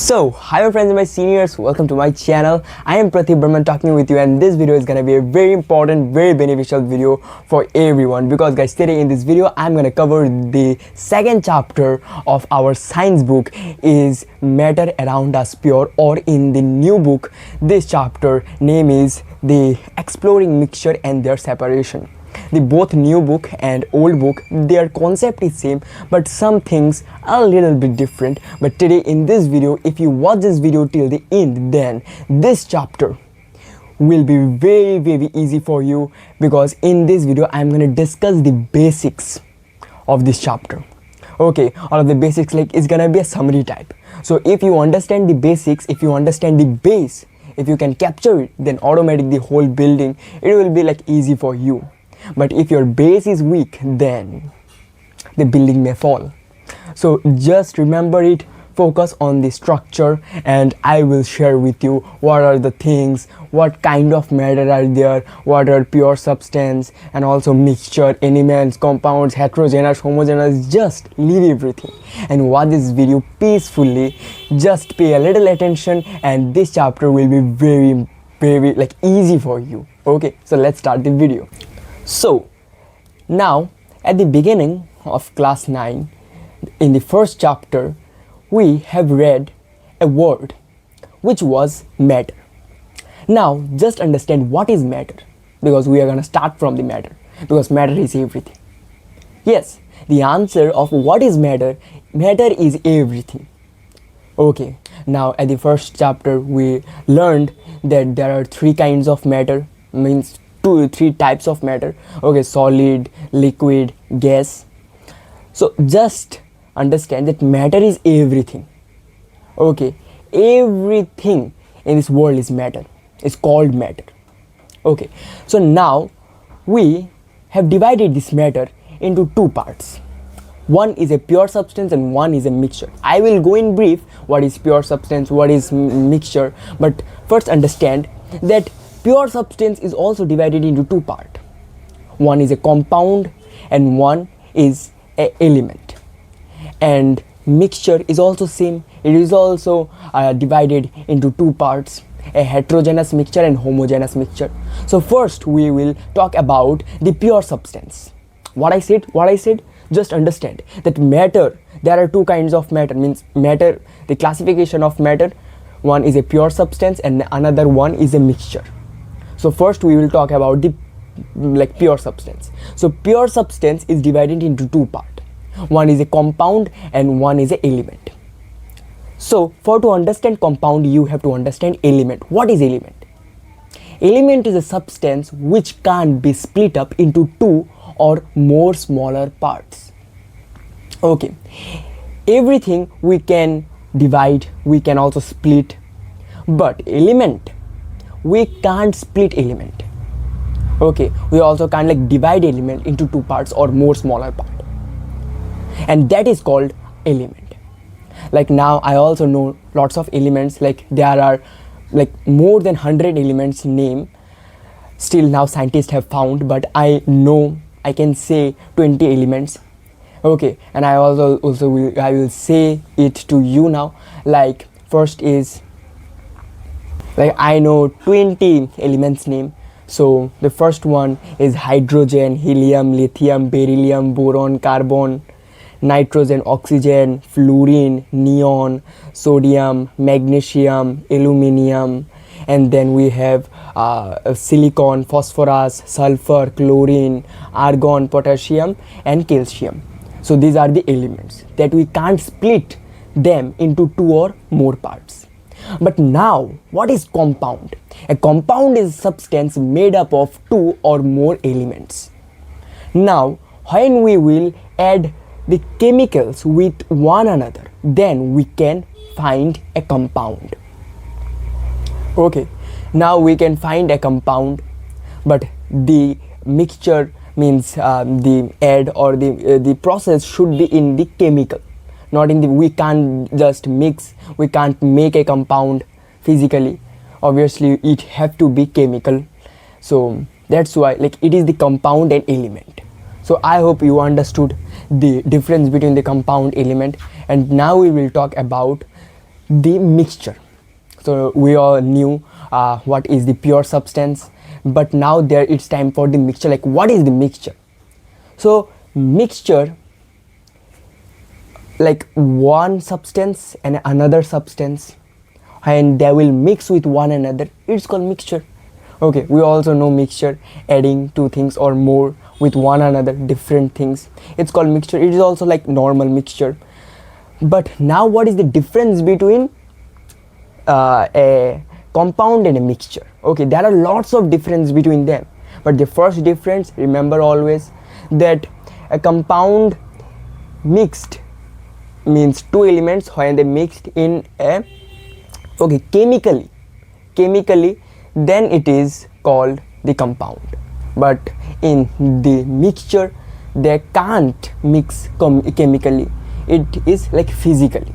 Hi my friends and my seniors, welcome to my channel. I am Prativ Barman talking with you, and this video is gonna be a very important, very beneficial video for everyone, because guys, today in this video I'm gonna cover the second chapter of our science book, is Matter Around Us Pure, or in the new book this chapter name is the Exploring Mixture and Their Separation. The both new book and old book, their concept is same, but some things are a little bit different. But today in this video, if you watch this video till the end, then this chapter will be very easy for you, because in this video I'm going to discuss the basics of this chapter. Okay, all of the basics, like it's gonna be a summary type. So if you understand the basics, if you understand the base, if you can capture it, then automatically the whole building, it will be like easy for you. But if your base is weak, then the building may fall. So just remember it, focus on the structure, and I will share with you what are the things, what kind of matter are there, what are pure substance, and also mixture, elements, compounds, heterogeneous, homogeneous. Just leave everything and watch this video peacefully. Just pay a little attention, and this chapter will be very like easy for you. Okay, so let's start the video. So now at the beginning of class 9, in the first chapter, we have read a word which was matter. Now just understand what is matter, because we are going to start from the matter, because matter is everything. Yes, the answer of what is matter, matter is everything. Okay, now at the first chapter we learned that there are three kinds of matter, means three types of matter. Okay, solid, liquid, gas. So just understand that matter is everything. Okay, everything in this world is matter, it's called matter. Okay, so now we have divided this matter into two parts. One is a pure substance and one is a mixture. I will go in brief what is pure substance, what is mixture, but first understand that pure substance is also divided into two parts. One is a compound and one is an element. And mixture is also same. It is also divided into two parts, a heterogeneous mixture and homogeneous mixture. So first we will talk about the pure substance. What I said, just understand that matter, there are two kinds of matter, means matter, the classification of matter, one is a pure substance and another one is a mixture. So first we will talk about the pure substance. So pure substance is divided into two parts. One is a compound and one is an element. So for to understand compound, you have to understand element. What is element? Element is a substance which can't be split up into two or more smaller parts. Okay, everything we can divide, we can also split, but element, we can't split element. Okay, we also can't like divide element into two parts or more smaller part, and that is called element. Like now I also know lots of elements, like there are like more than 100 elements name still now scientists have found, but I know I can say 20 elements. Okay, and I will say it to you now. Like first is, like I know 20 elements name. So the first one is hydrogen, helium, lithium, beryllium, boron, carbon, nitrogen, oxygen, fluorine, neon, sodium, magnesium, aluminium, and then we have silicon, phosphorus, sulfur, chlorine, argon, potassium, and calcium. So these are the elements that we can't split them into two or more parts. But now, what is compound? A compound is a substance made up of two or more elements. Now, when we will add the chemicals with one another, then we can find a compound. Okay, now we can find a compound, but the mixture means the add or the process should be in the chemical, not in the, we can't just mix, we can't make a compound physically. Obviously it have to be chemical. So that's why like it is the compound and element. So I hope you understood the difference between the compound, element, and now we will talk about the mixture. So we all knew what is the pure substance, but now there it's time for the mixture. Like, what is the mixture? So mixture, like one substance and another substance, and they will mix with one another, it's called mixture. Okay, we also know mixture, adding two things or more with one another, different things, it's called mixture. It is also like normal mixture. But now what is the difference between a compound and a mixture? Okay, there are lots of difference between them, but the first difference, remember always that a compound mixed means two elements when they mixed in a, okay, chemically, then it is called the compound. But in the mixture, they can't mix chemically, it is like physically.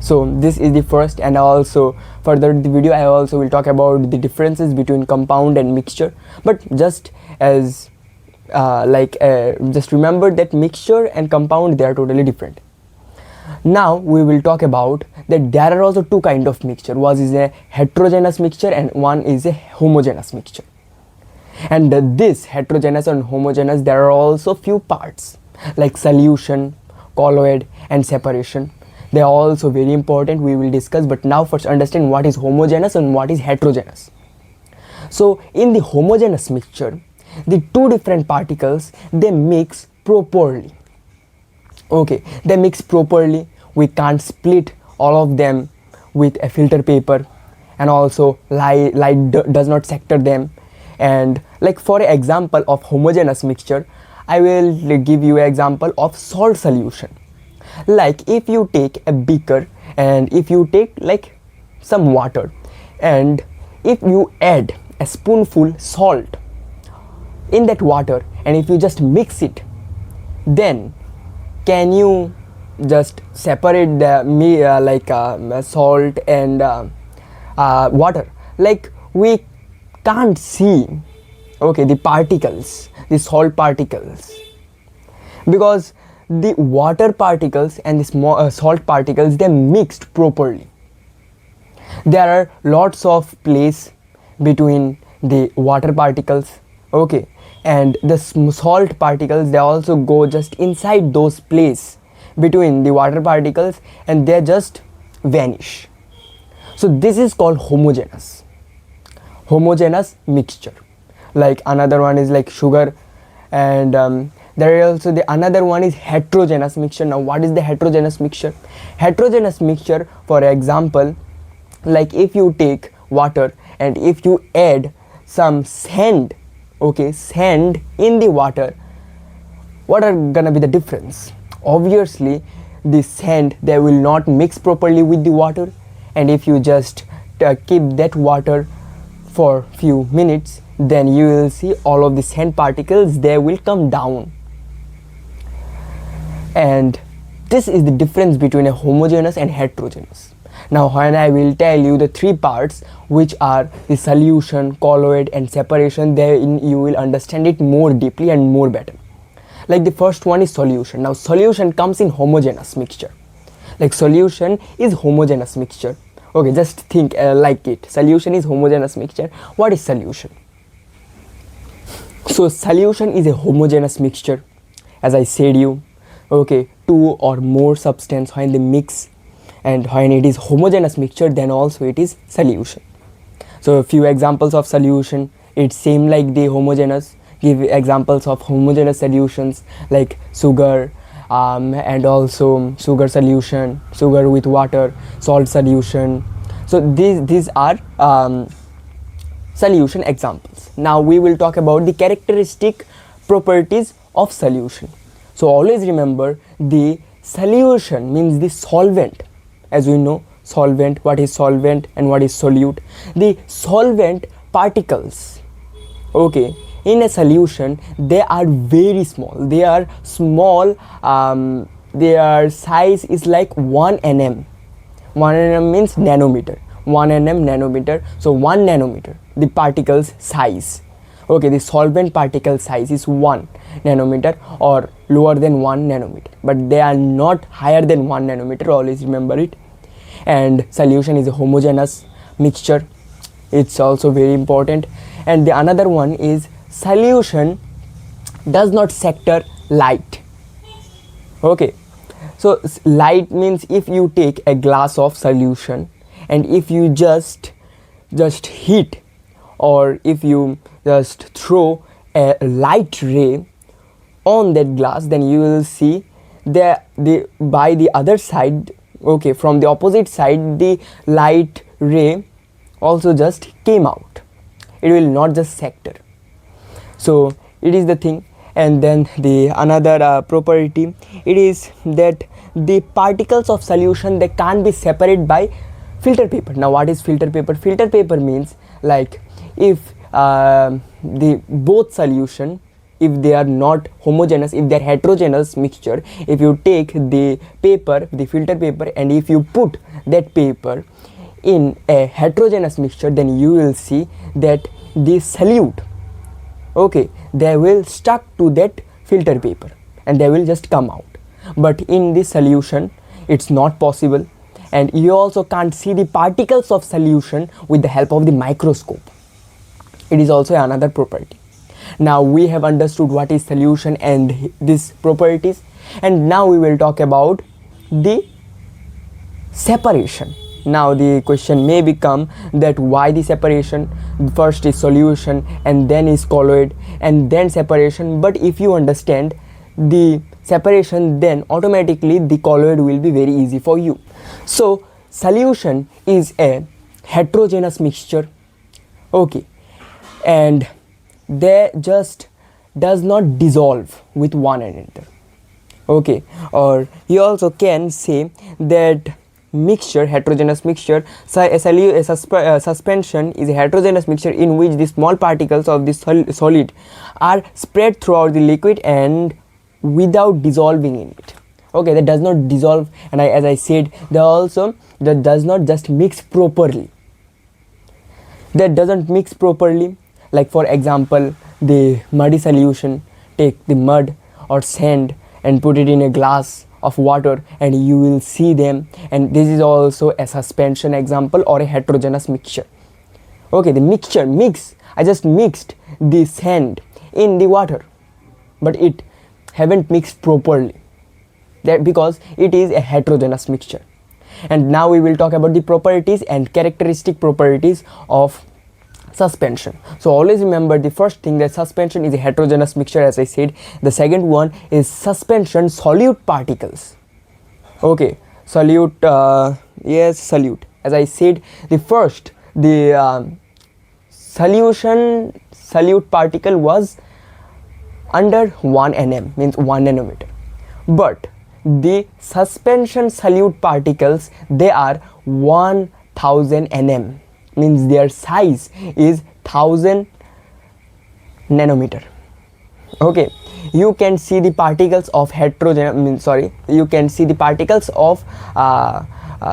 So this is the first, and also further the video I also will talk about the differences between compound and mixture. But just as just remember that mixture and compound, they are totally different. Now we will talk about that there are also two kind of mixture. One is a heterogeneous mixture and one is a homogeneous mixture. And this heterogeneous and homogeneous, there are also few parts like solution, colloid and separation. They are also very important, we will discuss. But now first understand what is homogeneous and what is heterogeneous. So in the homogeneous mixture, the two different particles, they mix properly. Okay, they mix properly. We can't split all of them with a filter paper, and also light does not sector them. And like for example of homogeneous mixture, I will give you an example of salt solution. Like if you take a beaker and if you take like some water, and if you add a spoonful salt in that water, and if you just mix it, then can you just separate the salt and water? Like we can't see, okay, the particles, the salt particles, because the water particles and the small salt particles, they mixed properly. There are lots of place between the water particles, okay, and the salt particles, they also go just inside those place between the water particles, and they just vanish. So this is called homogeneous mixture. Like another one is like sugar, and there is also the another one is heterogeneous mixture. Now what is the heterogeneous mixture? Heterogeneous mixture, for example, like if you take water and if you add some sand, okay, sand in the water, what are gonna be the difference? Obviously the sand, they will not mix properly with the water, and if you just keep that water for few minutes, then you will see all of the sand particles, they will come down. And this is the difference between a homogeneous and heterogeneous. Now when I will tell you the three parts, which are the solution, colloid and separation, then you will understand it more deeply and more better. Like the first one is solution. Now solution comes in homogeneous mixture. Like solution is homogeneous mixture. Okay, just think like it. Solution is homogeneous mixture. What is solution? So solution is a homogeneous mixture, as I said you. Okay, two or more substance when they mix, and when it is homogeneous mixture, then also it is solution. So a few examples of solution, it's same like the homogeneous. Give examples of homogeneous solutions like sugar, and also sugar solution, sugar with water, salt solution. So these are solution examples. Now we will talk about the characteristic properties of solution. So always remember, the solution means the solvent. As we know, solvent, what is solvent and what is solute. The solvent particles, okay, in a solution, they are very small. They are small, their size is like 1 nm. 1 nm means nanometer. 1 nm, nanometer. So 1 nanometer, the particles size. Okay, the solvent particle size is 1 nanometer or lower than 1 nanometer, but they are not higher than 1 nanometer, always remember it. and solution is a homogeneous mixture. It's also very important. And the another one is solution does not sector light. Okay, so light means if you take a glass of solution and if you just heat, or if you just throw a light ray on that glass, then you will see the by the other side, okay, from the opposite side, the light ray also just came out. It will not just sector. So it is the thing. And then the another property, it is that the particles of solution, they can't be separated by filter paper. Now what is filter paper? Filter paper means like if the both solution, if they are not homogeneous, if they are heterogeneous mixture, if you take the paper, the filter paper, and if you put that paper in a heterogeneous mixture, then you will see that the solute, okay, they will stuck to that filter paper and they will just come out. But in this solution it's not possible, and you also can't see the particles of solution with the help of the microscope. It is also another property. Now we have understood what is solution and these properties, and now we will talk about the separation. Now the question may become that why the separation? First is solution and then is colloid and then separation. But if you understand the separation, then automatically the colloid will be very easy for you. So solution is a heterogeneous mixture, okay, and they just does not dissolve with one another, okay. Or you also can say that mixture, heterogeneous mixture, suspension is a heterogeneous mixture in which the small particles of the solid are spread throughout the liquid and without dissolving in it, okay. That does not dissolve, and as I said, that does not just mix properly, that doesn't mix properly. Like for example, the muddy solution, take the mud or sand and put it in a glass of water and you will see them, and this is also a suspension example or a heterogeneous mixture, okay. The mixture I just mixed the sand in the water, but it haven't mixed properly, that because it is a heterogeneous mixture. And now we will talk about the properties and characteristic properties of suspension. So always remember the first thing, that suspension is a heterogeneous mixture, as I said. The second one is suspension solute particles, okay. Solute, yes, solute, as I said, the first, the solution solute particle was under 1 nm, means 1 nanometer, but the suspension solute particles, they are 1000 nm, means their size is 1000 nanometer, okay. You can see the particles of you can see the particles of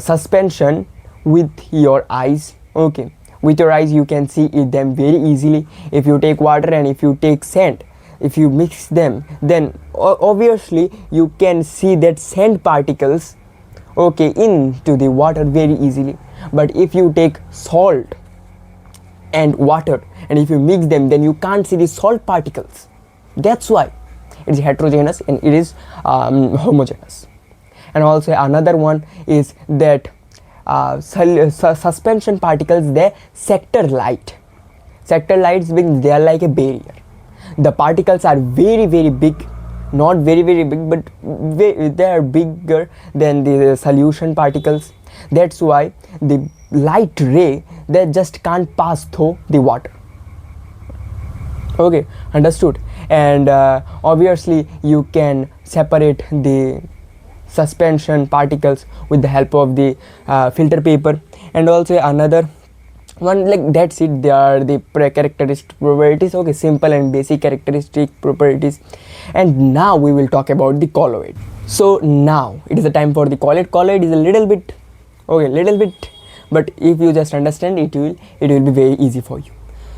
suspension with your eyes, okay. With your eyes you can see them very easily. If you take water and if you take sand, if you mix them, then obviously you can see that sand particles, okay, into the water very easily. But if you take salt and water and if you mix them, then you can't see the salt particles. That's why it is heterogeneous and it is homogeneous. And also another one is that suspension particles, they sector light. Sector lights means they are like a barrier. The particles are very big, not very big, but they are bigger than the solution particles. That's why the light ray, they just can't pass through the water, okay, understood. And obviously you can separate the suspension particles with the help of the filter paper. And also another one, like that's it, they are the characteristic properties, okay, simple and basic characteristic properties. And now we will talk about the colloid. So now it is the time for the colloid. Colloid is a little bit, but if you just understand it, it will be very easy for you.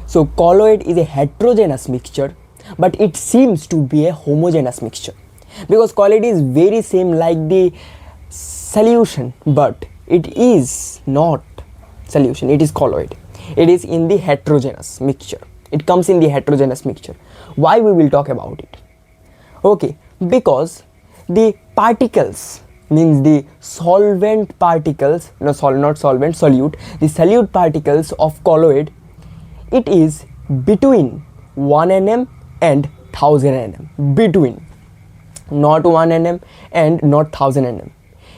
So colloid is a heterogeneous mixture, but it seems to be a homogeneous mixture, because colloid is very same like the solution, but it is not solution, it is colloid. It is in the heterogeneous mixture. It comes in the heterogeneous mixture. Why we will talk about it? Okay, because the particles, means the solvent particles, no, not solvent, solute, the solute particles of colloid, it is between 1 nm and 1000 nm, between, not 1 nm and not 1000 nm.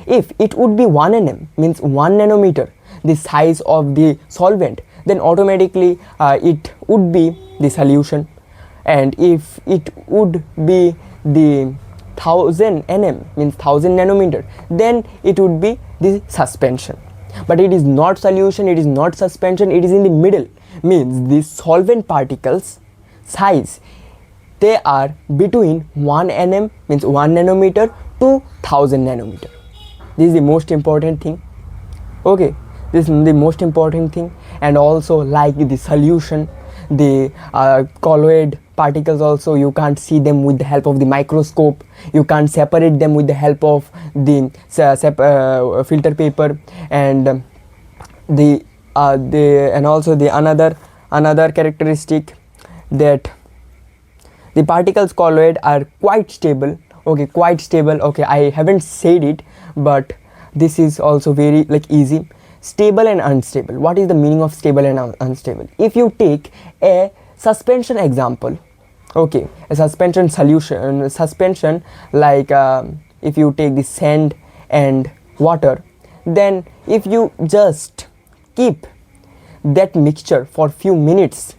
If it would be 1 nm, means 1 nanometer, the size of the solvent, then automatically it would be the solution. And if it would be the 1000 nm, means 1000 nanometer, then it would be the suspension. But it is not solution, it is not suspension, it is in the middle, means the solvent particles size, they are between 1 nm, means 1 nanometer, to 1000 nanometer. This is the most important thing. Okay, this is the most important thing. And also, like the solution, the colloid particles also, you can't see them with the help of the microscope, you can't separate them with the help of the filter paper. And and also the another characteristic, that the particles colloid are quite stable. Okay, quite stable. Okay, I haven't said it, but this is also very like easy. Stable and unstable. What is the meaning of stable and unstable? If you take a suspension example, okay, a suspension solution, suspension, like if you take the sand and water, then if you just keep that mixture for few minutes,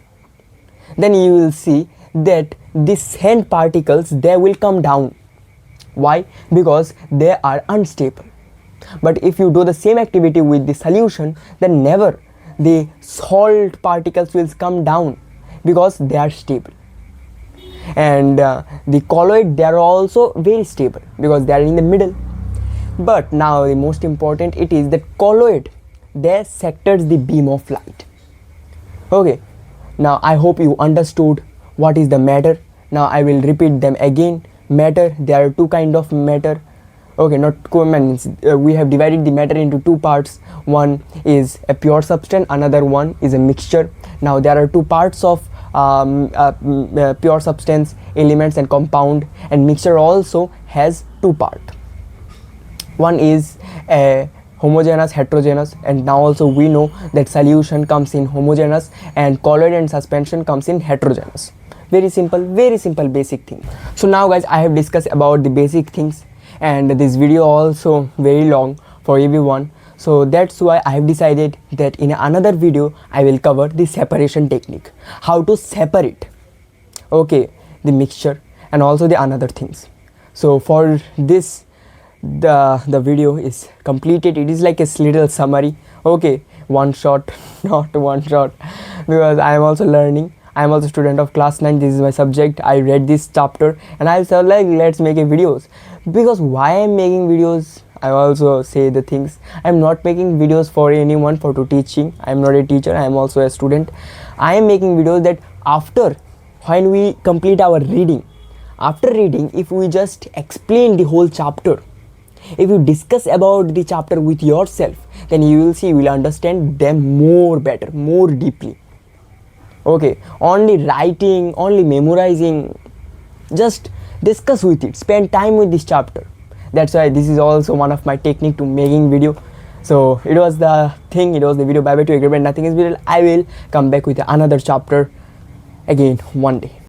then you will see that the sand particles, they will come down. Why? Because they are unstable. But if you do the same activity with the solution, then never the salt particles will come down, because they are stable. And the colloid, they are also very stable, because they are in the middle. But now the most important, it is that colloid, they sectors the beam of light. Okay, now I hope you understood what is the matter. Now I will repeat them again. Matter, there are two kind of matter. Okay, not common, we have divided the matter into two parts. One is a pure substance, another one is a mixture. Now there are two parts of pure substance, elements and compound, and mixture also has two parts. One is a homogeneous, heterogeneous, and now also we know that solution comes in homogeneous and colloid and suspension comes in heterogeneous. Very simple basic thing. So now guys, I have discussed about the basic things, and this video also very long for everyone, so that's why I have decided that in another video I will cover the separation technique, how to separate, okay, the mixture and also the another things. So for this, the video is completed. It is like a little summary. Okay, one shot, not one shot, because I am also learning. I am also student of class 9. This is my subject. I read this chapter and I said like, let's make a videos. Because why I am making videos, I also say the things. I am not making videos for anyone for to teaching. I am not a teacher. I am also a student. I am making videos that after, when we complete our reading, after reading, if we just explain the whole chapter, if you discuss about the chapter with yourself, then you will see, you will understand them more better, more deeply. Okay, only writing, only memorizing, just discuss with it, spend time with this chapter. That's why this is also one of my technique to making video. So it was the thing, it was the video. Bye bye to everyone. Nothing is real. I will come back with another chapter again one day.